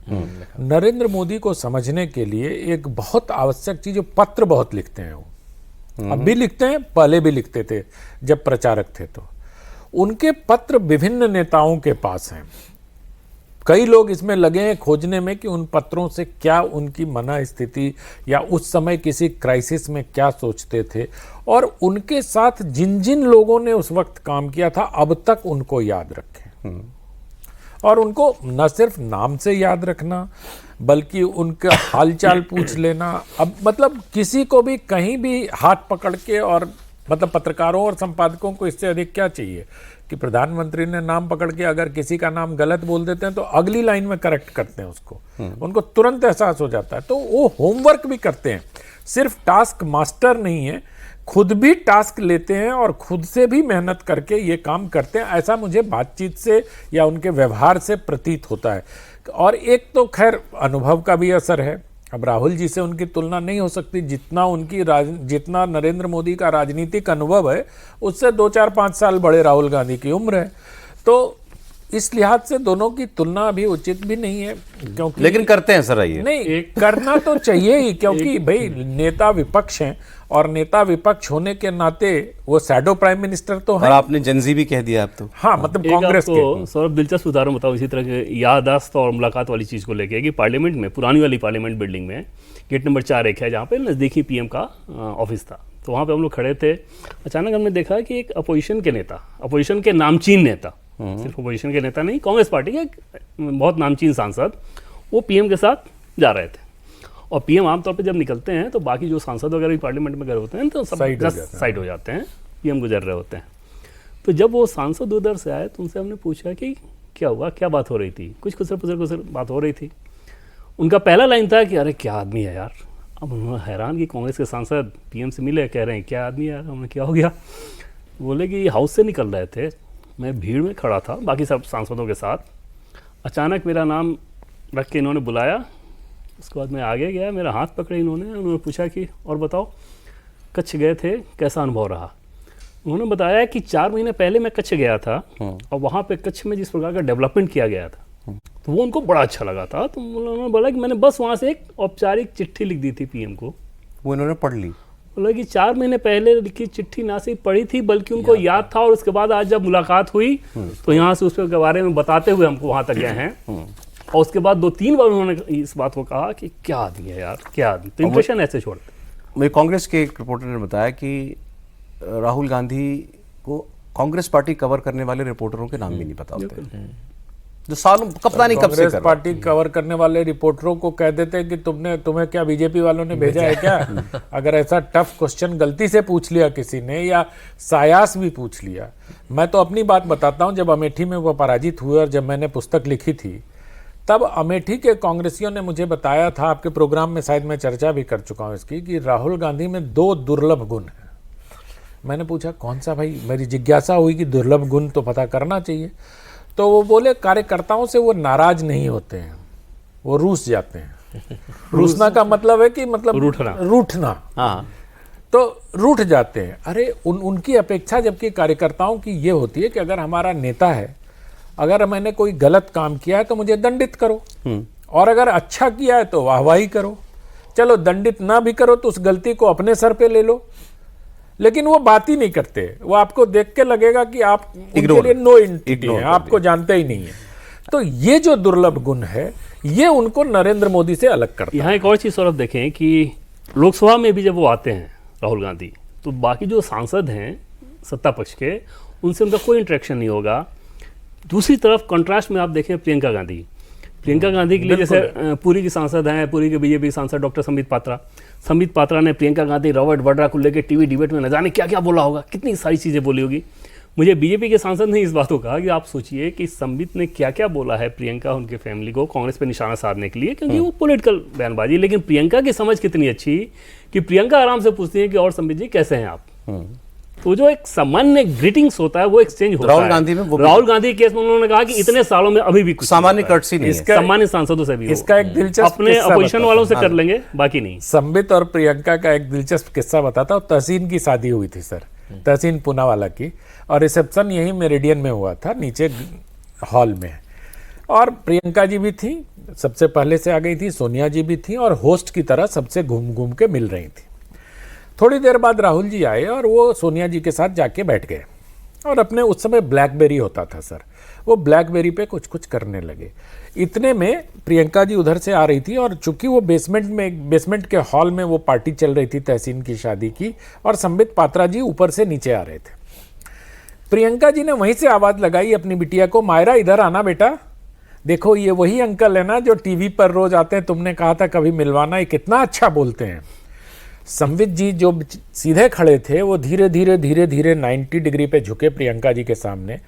नरेंद्र मोदी को समझने के लिए एक बहुत आवश्यक चीज, पत्र बहुत लिखते हैं वो, अब भी लिखते हैं, पहले भी लिखते थे जब प्रचारक थे। तो उनके पत्र विभिन्न नेताओं के पास हैं। कई लोग इसमें लगे हैं खोजने में कि उन पत्रों से क्या उनकी मना स्थिति या उस समय किसी क्राइसिस में क्या सोचते थे, और उनके साथ जिन जिन लोगों ने उस वक्त काम किया था अब तक उनको याद रखें। और उनको न सिर्फ नाम से याद रखना बल्कि उनका हालचाल पूछ लेना। अब मतलब किसी को भी कहीं भी हाथ पकड़ के, और मतलब पत्रकारों और संपादकों को इससे अधिक क्या चाहिए कि प्रधानमंत्री ने नाम पकड़ के अगर किसी का नाम गलत बोल देते हैं तो अगली लाइन में करेक्ट करते हैं उसको, उनको तुरंत एहसास हो जाता है। तो वो होमवर्क भी करते हैं, सिर्फ टास्क मास्टर नहीं है, खुद भी टास्क लेते हैं और खुद से भी मेहनत करके ये काम करते हैं। ऐसा मुझे बातचीत से या उनके व्यवहार से प्रतीत होता है। और एक तो खैर अनुभव का भी असर है। अब राहुल जी से उनकी तुलना नहीं हो सकती, जितना नरेंद्र मोदी का राजनीतिक अनुभव है उससे 2-4-5 साल बड़े राहुल गांधी की उम्र है। तो इस लिहाज से दोनों की तुलना अभी उचित भी नहीं है, क्योंकि लेकिन करते हैं सर ये नहीं करना तो चाहिए ही, क्योंकि भाई नेता विपक्ष हैं और नेता विपक्ष होने के नाते वो शैडो प्राइम मिनिस्टर तो है। और आपने जनजी भी कह दिया आप तो। हाँ, मतलब कांग्रेस के। सौरभ दिलचस्प उदाहरण बताओ इसी तरह के याददाश्त और मुलाकात वाली चीज़ को लेके कि पार्लियामेंट में, पुरानी वाली पार्लियामेंट बिल्डिंग में गेट नंबर 4 एक है जहाँ पे नज़दीकी पीएम का ऑफिस था। तो वहाँ पे हम लोग खड़े थे, अचानक हमने देखा कि एक अपोजिशन के नेता, अपोजिशन के नामचीन नेता, सिर्फ अपोजिशन के नेता नहीं, कांग्रेस पार्टी के बहुत नामचीन सांसद, वो पीएम के साथ जा रहे थे। और पीएम आमतौर पे जब निकलते हैं तो बाकी जो सांसद वगैरह भी पार्लियामेंट में गए होते हैं तो सब साइड हो जाते हैं, पीएम गुजर रहे होते हैं। तो जब वो सांसद उधर से आए तो उनसे हमने पूछा कि क्या हुआ, क्या बात हो रही थी, कुछ कुछ बात हो रही थी। उनका पहला लाइन था कि अरे क्या आदमी है यार। अब उन्होंने हैरान कि कांग्रेस के सांसद पीएम से मिले, कह रहे हैं क्या आदमी है यार। हमने क्या हो गया, बोले कि हाउस से निकल रहे थे, मैं भीड़ में खड़ा था बाकी सब सांसदों के साथ, अचानक मेरा नाम रख के इन्होंने बुलाया। उसके बाद मैं आगे गया, मेरा हाथ पकड़े इन्होंने पूछा कि और बताओ कच्छ गए थे, कैसा अनुभव रहा। उन्होंने बताया कि 4 महीने पहले मैं कच्छ गया था और वहाँ पे कच्छ में जिस प्रकार का डेवलपमेंट किया गया था तो वो उनको बड़ा अच्छा लगा था। तो उन्होंने बोला कि मैंने बस वहाँ से एक औपचारिक चिट्ठी लिख दी थी पीएम को, वो इन्होंने पढ़ ली। बोला कि 4 महीने पहले लिखी चिट्ठी ना सिर्फ पढ़ी थी बल्कि उनको याद था, और उसके बाद आज जब मुलाकात हुई तो यहाँ से उसके बारे में बताते हुए हमको वहाँ तक गए हैं। और उसके बाद 2-3 बार उन्होंने इस बात को कहा कि क्या आदमी है यार, क्या आदमी। तो इंप्रेशन ऐसे छोड़ते। मेरे कांग्रेस के एक रिपोर्टर ने बताया कि राहुल गांधी को कांग्रेस पार्टी कवर करने वाले रिपोर्टरों के नाम भी नहीं पता होते, जो सालों पता नहीं कब से कांग्रेस पार्टी कवर करने वाले रिपोर्टरों को कह देते हैं कि तुम्हें क्या बीजेपी वालों ने भेजा है क्या? अगर ऐसा टफ क्वेश्चन गलती से पूछ लिया किसी ने या सायास भी पूछ लिया। मैं तो अपनी बात बताता हूं, जब अमेठी में वो पराजित हुए और जब मैंने पुस्तक लिखी थी तब अमेठी के कांग्रेसियों ने मुझे बताया था, आपके प्रोग्राम में शायद मैं चर्चा भी कर चुका हूं इसकी, कि राहुल गांधी में 2 दुर्लभ गुण हैं। मैंने पूछा कौन सा भाई? मेरी जिज्ञासा हुई कि दुर्लभ गुण तो पता करना चाहिए। तो वो बोले कार्यकर्ताओं से वो नाराज नहीं होते हैं, वो रूस जाते हैं। रूसना का मतलब है कि मतलब रूठना। हाँ, तो रूठ जाते हैं। अरे उनकी अपेक्षा जबकि कार्यकर्ताओं की ये होती है कि अगर हमारा नेता है, अगर मैंने कोई गलत काम किया है तो मुझे दंडित करो, और अगर अच्छा किया है तो वाहवाही करो। चलो दंडित ना भी करो तो उस गलती को अपने सर पे ले लो, लेकिन वो बात ही नहीं करते। वो आपको देख के लगेगा कि आप उनके लिए नो एंटिटी हैं, आपको जानते ही नहीं है। तो ये जो दुर्लभ गुण है ये उनको नरेंद्र मोदी से अलग करता है। यहाँ एक और चीज़ सौरभ देखें कि लोकसभा में भी जब वो आते हैं राहुल गांधी, तो बाकी जो सांसद हैं सत्ता पक्ष के, उनसे उनका कोई इंटरेक्शन नहीं होगा। दूसरी तरफ कंट्रास्ट में आप देखें प्रियंका गांधी के लिए, जैसे पुरी की सांसद हैं, पुरी के बीजेपी सांसद डॉक्टर संबित पात्रा ने प्रियंका गांधी रॉबर्ट वड्रा को लेकर टीवी डिबेट में न जाने क्या क्या बोला होगा, कितनी सारी चीज़ें बोली होगी। मुझे बीजेपी के सांसद ने इस बात को कहा कि आप सोचिए कि संबित ने क्या क्या बोला है प्रियंका उनके फैमिली को कांग्रेस पे निशाना साधने के लिए, क्योंकि वो पॉलिटिकल बयानबाजी। लेकिन प्रियंका की समझ कितनी अच्छी कि प्रियंका आराम से पूछती है कि और संबित जी कैसे हैं आप। तो जो एक सामान्य ग्रीटिंग्स होता है वो एक्सचेंज होता है। राहुल गांधी केस में उन्होंने कहा कि इतने सालों में अभी भी कुछ सामान्य कर्टसी नहीं है। सामान्य सांसदों से भी इसका एक दिलचस्प अपने अपोजिशन वालों से कर लेंगे, बाकी नहीं। संबित और प्रियंका का एक दिलचस्प किस्सा बताता हूँ। तहसीन की शादी हुई थी सर, तहसीन पूनावाला की, और रिसेप्शन यही मेरिडियन में हुआ था, नीचे हॉल में। और प्रियंका जी भी थी, सबसे पहले से आ गई थी, सोनिया जी भी थी, और होस्ट की तरह सबसे घूम घूम के मिल रही थी। थोड़ी देर बाद राहुल जी आए और वो सोनिया जी के साथ जाके बैठ गए और अपने, उस समय ब्लैकबेरी होता था सर, वो ब्लैकबेरी पे कुछ कुछ करने लगे। इतने में प्रियंका जी उधर से आ रही थी और चूंकि वो बेसमेंट के हॉल में वो पार्टी चल रही थी तहसीन की शादी की, और संबित पात्रा जी ऊपर से नीचे आ रहे थे। प्रियंका जी ने वहीं से आवाज़ लगाई अपनी बिटिया को, मायरा इधर आना बेटा, देखो ये वही अंकल है ना जो टीवी पर रोज आते हैं, तुमने कहा था कभी मिलवाना, ये कितना अच्छा बोलते हैं। संबित जी जो सीधे खड़े थे वो धीरे धीरे 90 डिग्री पे झुके प्रियंका जी के सामने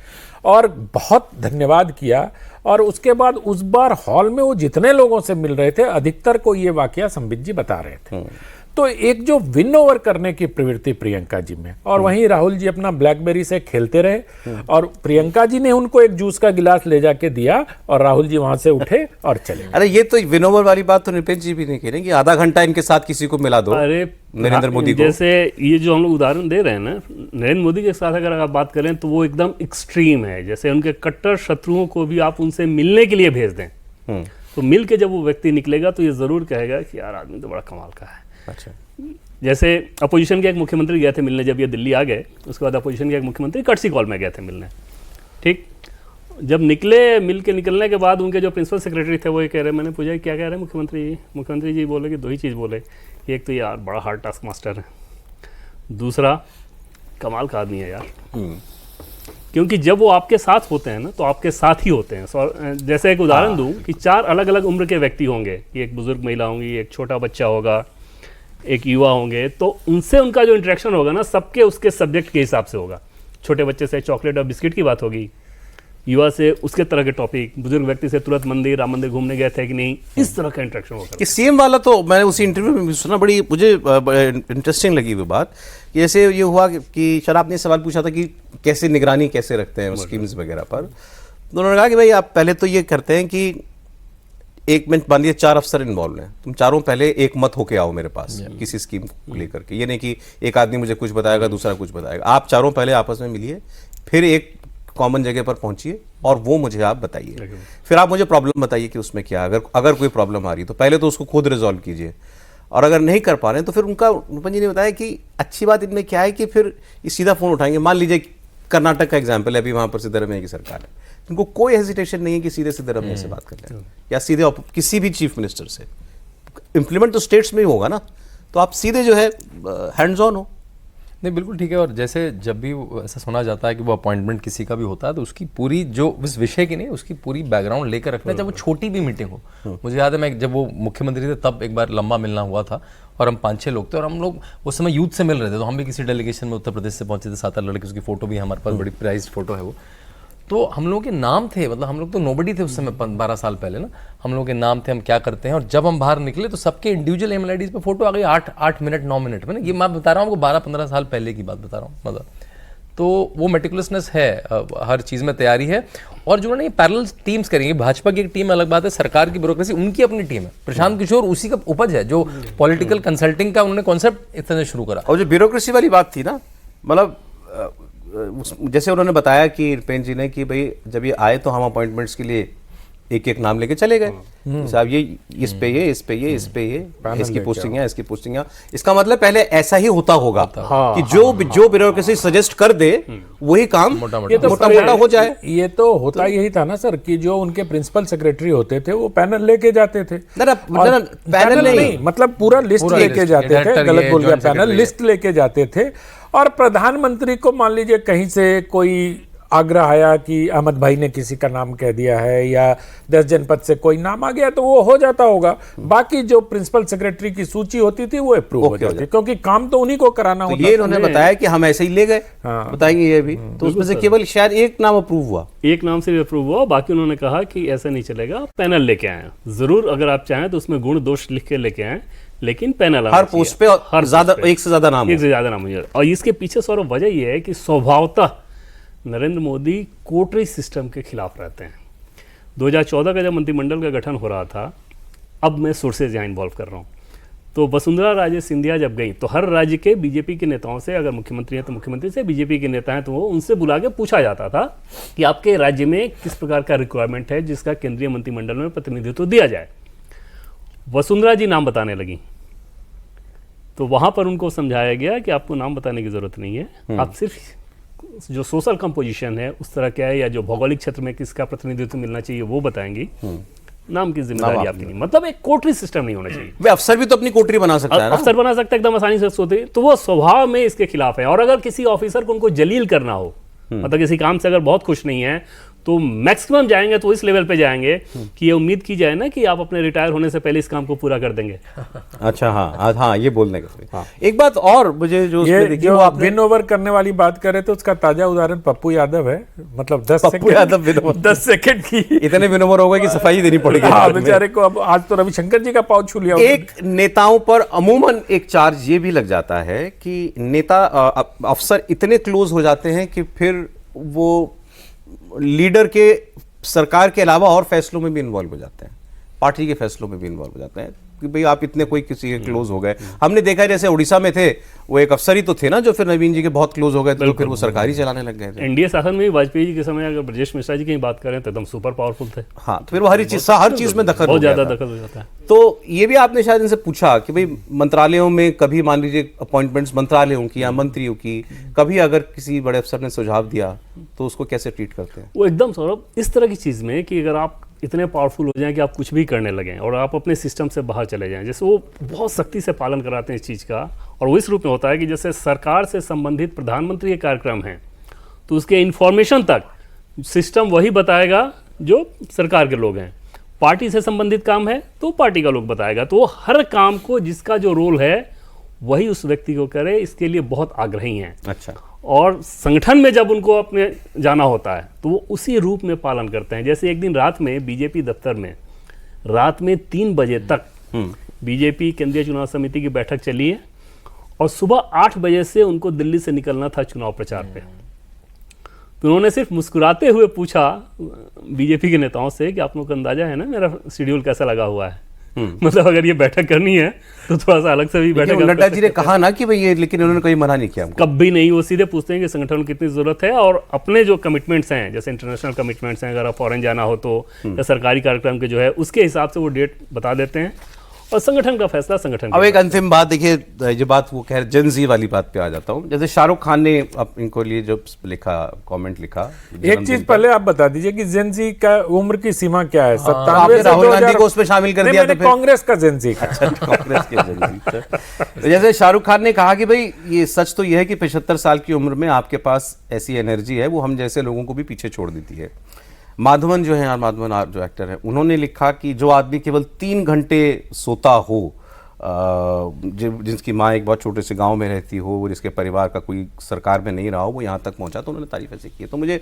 और बहुत धन्यवाद किया। और उसके बाद उस बार हॉल में वो जितने लोगों से मिल रहे थे अधिकतर को ये वाकया संबित जी बता रहे थे। तो एक जो विन ओवर करने की प्रवृत्ति प्रियंका जी में, और वहीं राहुल जी अपना ब्लैकबेरी से खेलते रहे और प्रियंका जी ने उनको एक जूस का गिलास ले जाके दिया और राहुल जी वहां से उठे और चले। अरे ये तो विन ओवर वाली बात तो निपेश जी भी नहीं कह रहे कि आधा घंटा इनके साथ किसी को मिला दो। अरे नरेंद्र मोदी को, जैसे ये जो हम लोग उदाहरण दे रहे हैं ना, नरेंद्र मोदी के साथ अगर आप बात करें तो वो एकदम एक्सट्रीम है। जैसे उनके कट्टर शत्रुओं को भी आप उनसे मिलने के लिए भेज दें तो मिल के जब वो व्यक्ति निकलेगा तो ये जरूर कहेगा कि यार आदमी तो बड़ा कमाल का है। अच्छा, जैसे अपोजिशन के एक मुख्यमंत्री गए थे मिलने, जब ये दिल्ली आ गए उसके बाद अपोजिशन के एक मुख्यमंत्री कर्टसी कॉल में गए थे मिलने। ठीक, जब निकले, मिल के निकलने के बाद उनके जो प्रिंसिपल सेक्रेटरी थे वो ये कह रहे, मैंने पूछा क्या कह रहे हैं मुख्यमंत्री जी बोले कि 2 ही चीज़ बोले, एक तो यार बड़ा हार्ड टास्क मास्टर है, दूसरा कमाल का आदमी है यार। क्योंकि जब वो आपके साथ होते हैं ना तो आपके साथ ही होते हैं। जैसे एक उदाहरण दूं कि 4 अलग अलग उम्र के व्यक्ति होंगे, एक बुजुर्ग महिला होंगी, एक छोटा बच्चा होगा, एक युवा होंगे, तो उनसे उनका जो इंटरेक्शन होगा ना सबके उसके सब्जेक्ट के हिसाब से होगा। छोटे बच्चे से चॉकलेट और बिस्किट की बात होगी, युवा से उसके तरह के टॉपिक, बुजुर्ग व्यक्ति से तुरंत राम मंदिर घूमने गए थे कि नहीं, इस तरह का इंटरेक्शन होगा। कि सेम वाला तो मैंने उसी इंटरव्यू में भी सुना, बड़ी मुझे इंटरेस्टिंग लगी वो बात। जैसे ये हुआ कि शराब ने सवाल पूछा था कि कैसे निगरानी कैसे रखते हैं स्कीम्स वगैरह पर, तो उन्होंने कहा कि भाई आप पहले तो ये करते हैं कि एक मिनट मान लीजिए 4 अफसर इन्वॉल्व हैं, तुम चारों पहले एक मत होके आओ मेरे पास किसी स्कीम को लेकर के। ये नहीं कि एक आदमी मुझे कुछ बताएगा दूसरा कुछ बताएगा, आप चारों पहले आपस में मिलिए, फिर एक कॉमन जगह पर पहुंचिए और वो मुझे आप बताइए, फिर आप मुझे प्रॉब्लम बताइए कि उसमें क्या, अगर कोई प्रॉब्लम आ रही तो पहले तो उसको खुद रिजॉल्व कीजिए, और अगर नहीं कर पा रहे हैं तो फिर उनका, रूपन जी ने बताया कि अच्छी बात इनमें क्या है कि फिर ये सीधा फोन उठाएंगे। मान लीजिए कर्नाटक का एग्जाम्पल है, अभी वहाँ पर सिद्धरामैया की सरकार है, उनको कोई हेजिटेशन नहीं है कि सीधे सिद्धरामैया से बात कर लें या सीधे किसी भी चीफ मिनिस्टर से। इम्प्लीमेंट तो स्टेट्स में ही होगा ना, तो आप सीधे जो है हैंड्स ऑन हो। नहीं बिल्कुल ठीक है। और जैसे जब भी ऐसा सुना जाता है कि वो अपॉइंटमेंट किसी का भी होता है तो उसकी पूरी जो उस विषय की नहीं, उसकी पूरी बैकग्राउंड लेकर रखना, चाहे वो छोटी भी मीटिंग हो। मुझे याद है मैं जब वो मुख्यमंत्री थे तब एक बार लंबा मिलना हुआ था और हम 5-6 लोग थे और हम लोग उस समय यूथ से मिल रहे थे, तो हम भी किसी डेलीगेशन में उत्तर प्रदेश से पहुंचे थे, 7-8 लड़के, उसकी फोटो भी हमारे पास, बड़ी प्राइज्ड फोटो है वो। तो हम लोगों के नाम थे, मतलब हम लोग तो नोबडी थे उस समय 12 साल पहले ना, हम लोगों के नाम थे, हम क्या करते हैं। और जब हम बाहर निकले तो सबके इंडिविजुअल ईमेल आईडीज पे फोटो आ गई 8 मिनट 9 मिनट में ना। ये मैं बता रहा हूँ आपको 12-15 साल पहले की बात बता रहा हूँ मतलब। तो वो मेटिकुलसनेस है, हर चीज़ में तैयारी है। और जो उन्होंने पैरेलल टीम्स करेंगे, भाजपा की एक टीम अलग बात है, सरकार की ब्यूरोक्रेसी उनकी अपनी टीम है। प्रशांत किशोर उसी का उपज है जो पॉलिटिकल कंसल्टिंग का उन्होंने कॉन्सेप्ट इतने शुरू करा। और जो ब्यूरोक्रेसी वाली बात थी ना, मतलब जैसे उन्होंने बताया कि रुपेन जी ने कि भाई जब ये आए तो हम अपॉइंटमेंट्स के लिए एक एक नाम लेके चले गए, साहब ये इस पे ये, इस पे ये, इस पे ये, इसकी पोस्टिंग है, इसकी पोस्टिंग है। इसका मतलब पहले ऐसा ही होता होगा कि जो ब्यूरोक्रेसी सजेस्ट कर दे वही काम मोटा मोटा हो जाए। ये तो होता यही था ना सर कि जो उनके प्रिंसिपल सेक्रेटरी होते थे वो पैनल लेके जाते थे। पैनल नहीं, मतलब पूरा लिस्ट लेके जाते थे, गलत बोल गया, पैनल लिस्ट लेके जाते थे। और प्रधानमंत्री को मान लीजिए कहीं से कोई आग्रह आया कि अहमद भाई ने किसी का नाम कह दिया है या 10 जनपद से कोई नाम आ गया तो वो हो जाता होगा। बाकी जो प्रिंसिपल सेक्रेटरी की सूची होती थी वो अप्रूव हो जाती, क्योंकि काम तो उन्हीं को कराना होता। ये उन्होंने बताया कि हम ऐसे ही ले गए, बताएंगे ये भी, तो उसमें से केवल शायद एक नाम अप्रूव हुआ, एक नाम से अप्रूव हुआ। बाकी उन्होंने कहा कि ऐसा नहीं चलेगा, पैनल लेके आए, जरूर अगर आप चाहें तो उसमें गुण दोष लिख के लेके आए, लेकिन पैनल हर पोस्ट पे हर ज्यादा एक से ज्यादा नाम, और इसके पीछे सौरभ वजह यह है कि स्वभावतः नरेंद्र मोदी कोटरी सिस्टम के खिलाफ रहते हैं। 2014 का जब मंत्रिमंडल का गठन हो रहा था, अब मैं सोर्सेज यहाँ इन्वॉल्व कर रहा हूँ, तो वसुंधरा राजे सिंधिया जब गई तो हर राज्य के बीजेपी के नेताओं से, अगर मुख्यमंत्री हैं तो मुख्यमंत्री से, बीजेपी के नेता हैं तो वो उनसे बुला के पूछा जाता था कि आपके राज्य में किस प्रकार का रिक्वायरमेंट है जिसका केंद्रीय मंत्रिमंडल में प्रतिनिधित्व दिया जाए। वसुंधरा जी नाम बताने लगी तो वहाँ पर उनको समझाया गया कि आपको नाम बताने की ज़रूरत नहीं है, आप सिर्फ जो सोशल कंपोजिशन है उस तरह क्या है या जो भौगोलिक क्षेत्र में किसका प्रतिनिधित्व मिलना चाहिए वो बताएंगी, नाम की जिम्मेदारी आपकी नहीं। मतलब एक कोटरी सिस्टम नहीं होना चाहिए। वे अफसर भी तो अपनी कोटरी बना सकता है ना, अफसर बना सकता है एकदम आसानी से सोते, तो वो स्वभाव में इसके खिलाफ है। और अगर किसी ऑफिसर को उनको जलील करना हो, मतलब किसी काम से अगर बहुत खुश नहीं है तो मैक्सिमम जाएंगे तो इस लेवल पे जाएंगे कि ये उम्मीद की जाए ना कि आप अपने रिटायर होने से पहले इस काम को पूरा कर देंगे। अच्छा, हाँ, ये बोलने का एक बात और मुझे जो आप विन ओवर करने वाली बात कर रहे थे उसका ताजा उदाहरण पप्पू यादव है। मतलब 10 सेकंड की इतने विन ओवर हो गए कि सफाई देनी पड़ेगी। हाँ, बेचारे को अब आज तो रविशंकर जी का पाँव छू लिया। एक नेताओं पर अमूमन एक चार्ज ये भी लग जाता है कि नेता अफसर इतने क्लोज हो जाते हैं कि फिर वो लीडर के सरकार के अलावा और फैसलों में भी इन्वॉल्व हो जाते हैं, पार्टी के फैसलों में भी इन्वॉल्व हो जाते हैं कि भाई आप इतने कोई किसी के क्लोज हो गए। हमने देखा है जैसे उड़ीसा में थे, वो एक अफसर ही तो थे ना जो फिर नवीन जी के बहुत क्लोज हो गए थे, तो फिर वो सरकारी चलाने लग गए थे। एनडीए शासन में वाजपेयी जी के समय अगर ब्रजेश मिश्रा जी की बात करें तो एकदम सुपर पावरफुल थे। हाँ, तो फिर वो हर चीज में दखल, बहुत ज्यादा दखल हो जाता है। तो ये भी आपने शायद इनसे पूछा कि भाई मंत्रालयों में कभी मान लीजिए अपॉइंटमेंट्स मंत्रालयों की या मंत्रियों की, कभी अगर किसी बड़े अफसर ने सुझाव दिया तो उसको कैसे ट्रीट करते हैं? वो एकदम सौरभ इस तरह की चीज़ में कि अगर आप इतने पावरफुल हो जाएं कि आप कुछ भी करने लगें और आप अपने सिस्टम से बाहर चले जाएं, जैसे वो बहुत सख्ती से पालन कराते हैं इस चीज़ का। और वो इस रूप में होता है कि जैसे सरकार से संबंधित प्रधानमंत्री के कार्यक्रम हैं तो उसके इन्फॉर्मेशन तक सिस्टम वही बताएगा जो सरकार के लोग हैं, पार्टी से संबंधित काम है तो पार्टी का लोग बताएगा। तो वो हर काम को जिसका जो रोल है वही उस व्यक्ति को करे, इसके लिए बहुत आग्रही हैं। अच्छा। और संगठन में जब उनको अपने जाना होता है तो वो उसी रूप में पालन करते हैं। जैसे एक दिन रात में बीजेपी दफ्तर में रात में 3 बजे तक बीजेपी केंद्रीय चुनाव समिति की बैठक चली है और सुबह 8 बजे से उनको दिल्ली से निकलना था चुनाव प्रचार पे। तो उन्होंने सिर्फ मुस्कुराते हुए पूछा बीजेपी के नेताओं से कि आप लोगों को अंदाजा है ना मेरा शेड्यूल कैसा लगा हुआ है। मतलब अगर ये बैठक करनी है तो थोड़ा सा अलग से भी बैठक। नड्डा जी ने कहा ना कि भाई ये, लेकिन उन्होंने कोई मना नहीं किया हमको। कभी नहीं, वो सीधे पूछते हैं कि संगठन को कितनी जरूरत है और अपने जो कमिटमेंट्स हैं, जैसे इंटरनेशनल कमिटमेंट्स हैं, अगर आप फॉरेन जाना हो तो या सरकारी कार्यक्रम के जो है उसके हिसाब से वो डेट बता देते हैं और संगठन का फैसला संगठन। अब एक अंतिम बात देखिए, जो बात वो कह जेन ज़ी वाली बात पे आ जाता हूँ। जैसे शाहरुख खान ने अब इनको लिए जो लिखा, कमेंट लिखा, एक चीज पहले आप बता दीजिए कि जेन ज़ी का उम्र की सीमा क्या है? 97 आपने से राहुल 2000 गांधी को उसमें शामिल कर दिया, तो फिर कांग्रेस का जेन ज़ी का। कांग्रेस के जेन ज़ी। तो जैसे शाहरुख खान ने कहा कि भाई ये सच तो ये है कि 75 साल की उम्र में आपके पास ऐसी एनर्जी है, वो हम जैसे लोगों को भी पीछे छोड़ देती है। माधवन जो है, माधवन जो एक्टर है, उन्होंने लिखा कि जो आदमी केवल 3 घंटे सोता हो, जिसकी माँ एक बहुत छोटे से गांव में रहती हो, वो जिसके परिवार का कोई सरकार में नहीं रहा हो, वो यहाँ तक पहुँचा, तो उन्होंने तारीफ ऐसे की। तो मुझे,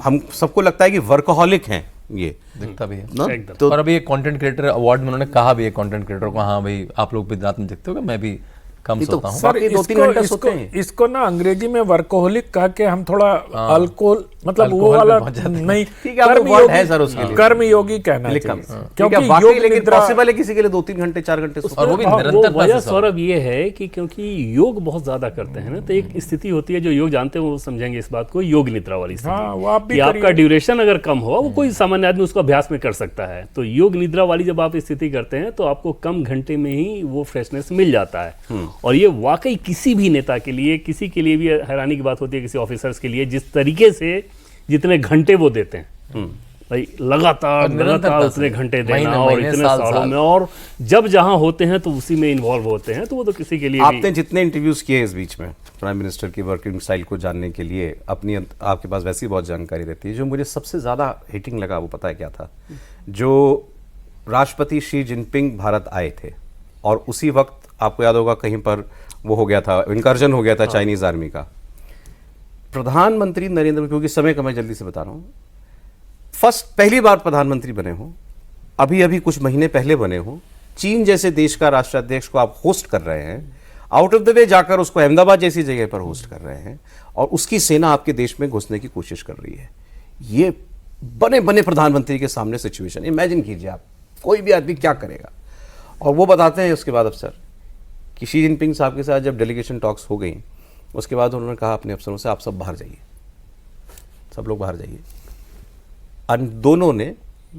हम सबको लगता है कि वर्कहोलिक हैं ये, दिखता भी है ना? एकदम। और अभी एक कंटेंट क्रिएटर अवार्ड में उन्होंने कहा भी है कंटेंट क्रिएटर को, हाँ भाई आप लोग भी रात में देखते हो, मैं भी कम सोता हूँ। सर, 2-3 घंटा सोते हैं। इसको ना अंग्रेजी में वर्कोहोलिक कह के हम थोड़ा अल्कोहल, मतलब वो वाला नहीं, ठीक है, आपको word है सर उसके लिए। कर्मयोगी कहना लिखा, चाहिए, क्योंकि क्योंकि वाकई योग लेकिन निद्रा पॉसिबल है किसी के लिए 2-3 घंटे 4 घंटे सोना। और वो भी वो निरंतरता वजह से सौरभ ये है कि क्योंकि योग बहुत ज्यादा करते हैं ना, तो एक स्थिति होती है, जो योग जानते हैं वो समझेंगे इस बात को, योग निद्रा वाली स्थिति। हाँ, वो आप भी कि आपका करिए। ड्यूरेशन अगर कम हो, वो कोई सामान्य आदमी उसको अभ्यास में कर सकता है, तो योग निद्रा वाली जब आप स्थिति करते हैं तो आपको कम घंटे में ही वो फ्रेशनेस मिल जाता है। और ये वाकई किसी भी नेता के लिए, किसी के लिए भी हैरानी की बात होती है, किसी ऑफिसर्स के लिए, जिस तरीके से जितने घंटे वो देते हैं भाई, लगातार उतने घंटे देना, और इतने सालों में, और जब जहां होते हैं तो उसी में इन्वॉल्व होते हैं, तो वो तो किसी के लिए आपने जितने इंटरव्यूज किए इस बीच में प्राइम मिनिस्टर की वर्किंग स्टाइल को जानने के लिए, अपनी आपके पास वैसी बहुत जानकारी रहती है। जो मुझे सबसे ज़्यादा हिटिंग लगा वो पता है क्या था? जो राष्ट्रपति शी जिनपिंग भारत आए थे और उसी वक्त आपको याद होगा कहीं पर वो हो गया था, इनकर्जन हो गया था चाइनीज आर्मी का। प्रधानमंत्री नरेंद्र, क्योंकि समय का मैं जल्दी से बता रहा हूँ, पहली बार प्रधानमंत्री बने हो, अभी अभी कुछ महीने पहले बने हो, चीन जैसे देश का राष्ट्राध्यक्ष को आप होस्ट कर रहे हैं, आउट ऑफ द वे जाकर उसको अहमदाबाद जैसी जगह पर होस्ट कर रहे हैं, और उसकी सेना आपके देश में घुसने की कोशिश कर रही है। ये बने बने प्रधानमंत्री के सामने सिचुएशन, इमेजिन कीजिए आप, कोई भी आदमी क्या करेगा। और वो बताते हैं उसके बाद अफसर कि शी जिनपिंग साहब के साथ जब डेलीगेशन टॉक्स हो गई, उसके बाद उन्होंने कहा अपने अफसरों से, आप सब बाहर जाइए, सब लोग बाहर जाइए। दोनों ने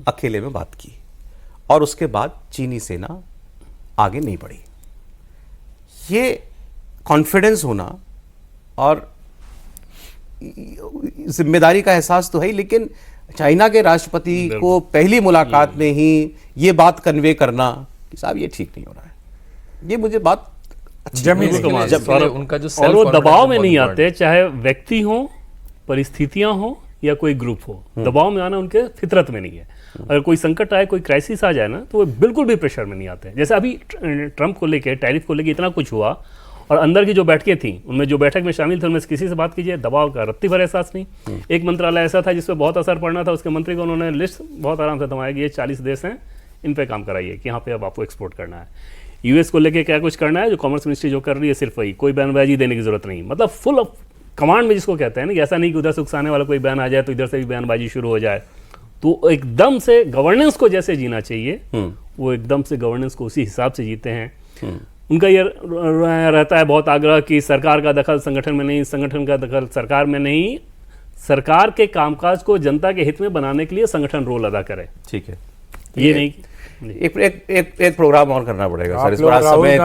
अकेले में बात की और उसके बाद चीनी सेना आगे नहीं बढ़ी। ये कॉन्फिडेंस होना और जिम्मेदारी का एहसास तो है ही, लेकिन चाइना के राष्ट्रपति को पहली मुलाकात में ही ये बात कन्वे करना कि साहब ये ठीक नहीं हो रहा है, ये मुझे बात उनका जो और वो दबाव में नहीं आते, चाहे व्यक्ति हो, परिस्थितियां हो या कोई ग्रुप हो, दबाव में आना उनके फितरत में नहीं है। अगर कोई संकट आए, कोई क्राइसिस आ जाए ना, तो वो बिल्कुल भी प्रेशर में नहीं आते। जैसे अभी ट्रंप को लेके, टैरिफ को लेके इतना कुछ हुआ, और अंदर की जो बैठकें थी उनमें जो बैठक में शामिल थे उनमें से किसी से बात कीजिए, दबाव का रत्ती भर एहसास नहीं। एक मंत्रालय ऐसा था जिस पर बहुत असर पड़ना था, उसके मंत्री को उन्होंने लिस्ट बहुत आराम से थमाया कि ये 40 देश हैं, इन पे काम कराइए कि यहाँ पे अब आपको एक्सपोर्ट करना है। यूएस को लेके क्या कुछ करना है, जो कॉमर्स मिनिस्ट्री जो कर रही है सिर्फ वही, कोई बयानबाजी देने की जरूरत नहीं, मतलब फुल ऑफ कमांड में जिसको कहते हैं ना, कि ऐसा नहीं कि उधर से उकसाने वाला कोई बयान आ जाए तो इधर से भी बयानबाजी शुरू हो जाए। तो एकदम से गवर्नेंस को जैसे जीना चाहिए, वो एकदम से गवर्नेंस को उसी हिसाब से जीते हैं। उनका ये रहता है बहुत आग्रह कि सरकार का दखल संगठन में नहीं, संगठन का दखल सरकार में नहीं, सरकार के कामकाज को जनता के हित में बनाने के लिए संगठन रोल अदा करे। ठीक है, ये नहीं एक प्रोग्राम और करना पड़ेगा सर, इस पर समय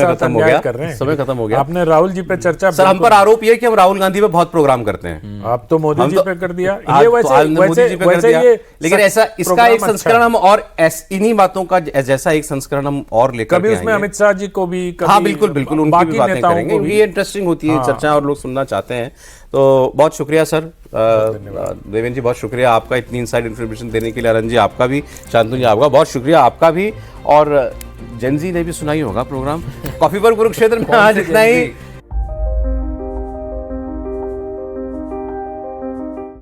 खत्म हो गया, समय खत्म हो गया। आपने राहुल जी पे चर्चा, सर हम पर आरोप ये कि हम राहुल गांधी पे बहुत प्रोग्राम करते हैं। आप तो मोदी जी पे कर दिया, ये मोदी जी पे कर दिया, लेकिन ऐसा इसका एक संस्करण हम और इन्हीं बातों का जैसा एक संस्करण हम और लेकर कभी उसमें अमित शाह जी को भी, हाँ बिल्कुल बिल्कुल, उनकी भी बातें करेंगे, ये इंटरेस्टिंग होती है चर्चा और लोग सुनना चाहते हैं। तो बहुत शुक्रिया सर, देवेंद्र जी बहुत शुक्रिया आपका इतनी इनसाइड इन्फॉर्मेशन देने के लिए। अरुण जी आपका भी, शांतनु जी आपका बहुत शुक्रिया, आपका भी। और जेन ज़ी ने भी सुना ही होगा प्रोग्राम कॉफी पर कुरुक्षेत्र में आज इतना ही।